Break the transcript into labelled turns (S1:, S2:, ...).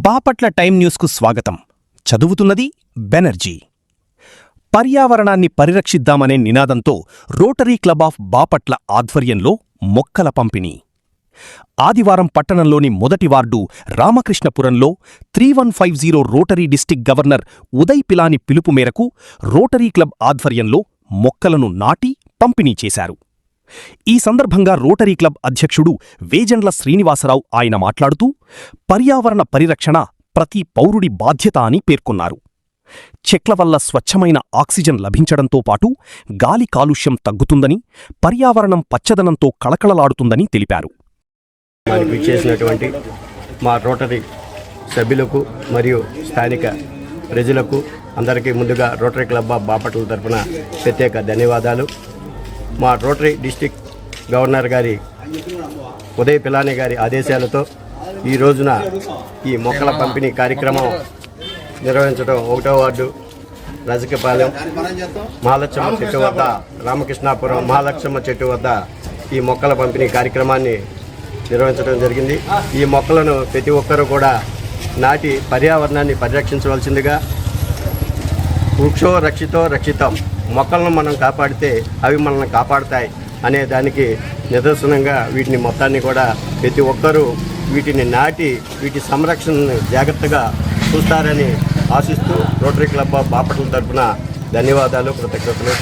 S1: Bapatla time న్యూస్కు స్వాగతం. చదువుతున్నది బెనర్జీ. పర్యావరణాన్ని పరిరక్షిద్దామనే నినాదంతో రోటరీ క్లబ్ ఆఫ్ బాపట్ల ఆధ్వర్యంలో మొక్కల పంపిణీ. ఆదివారం పట్టణంలోని మొదటి వార్డు రామకృష్ణపురంలో 3150 Rotary district governor Uday Pilani పిలుపు మేరకు రోటరీ క్లబ్ ఆధ్వర్యంలో మొక్కలను నాటి పంపిణీ చేశారు. ఈ సందర్భంగా రోటరీ క్లబ్ అధ్యక్షుడు వేజండ్ల శ్రీనివాసరావు ఆయన మాట్లాడుతూ పర్యావరణ పరిరక్షణ ప్రతి పౌరుడి బాధ్యత అని పేర్కొన్నారు. చెట్ల వల్ల స్వచ్ఛమైన ఆక్సిజన్ లభించడంతో పాటు గాలి కాలుష్యం తగ్గుతుందని, పర్యావరణం పచ్చదనంతో కళకళలాడుతుందని తెలిపారు.
S2: చేసినటువంటి మా రోటరీ సభ్యులకు మరియు స్థానిక ప్రజలకు అందరికీ ముందుగా రోటరీ క్లబ్ ఆఫ్ బాపట్ల తరఫున ప్రత్యేక ధన్యవాదాలు. మా రోటరీ డిస్టిక్ గవర్నర్ గారి ఉదయ్ పిలాని గారి ఆదేశాలతో ఈ రోజున ఈ మొక్కల పంపిణీ కార్యక్రమం నిర్వహించడం 1వ వార్డు రజకపాలెం మహాలక్ష్మ చెట్టు వద్ద, రామకృష్ణాపురం మహాలక్ష్మ చెట్టు వద్ద ఈ మొక్కల పంపిణీ కార్యక్రమాన్ని నిర్వహించడం జరిగింది. ఈ మొక్కలను ప్రతి ఒక్కరూ కూడా నాటి పర్యావరణాన్ని పరిరక్షించవలసిందిగా, వృక్షో రక్షితో రక్షితం, మొక్కలను మనం కాపాడితే అవి మనల్ని కాపాడుతాయి అనే దానికి నిదర్శనంగా వీటిని మొత్తాన్ని కూడా ప్రతి ఒక్కరూ వీటిని నాటి వీటి సంరక్షణను జాగ్రత్తగా చూస్తారని ఆశిస్తూ రోటరీ క్లబ్ ఆఫ్ బాపట్ల తరఫున ధన్యవాదాలు, కృతజ్ఞతలు.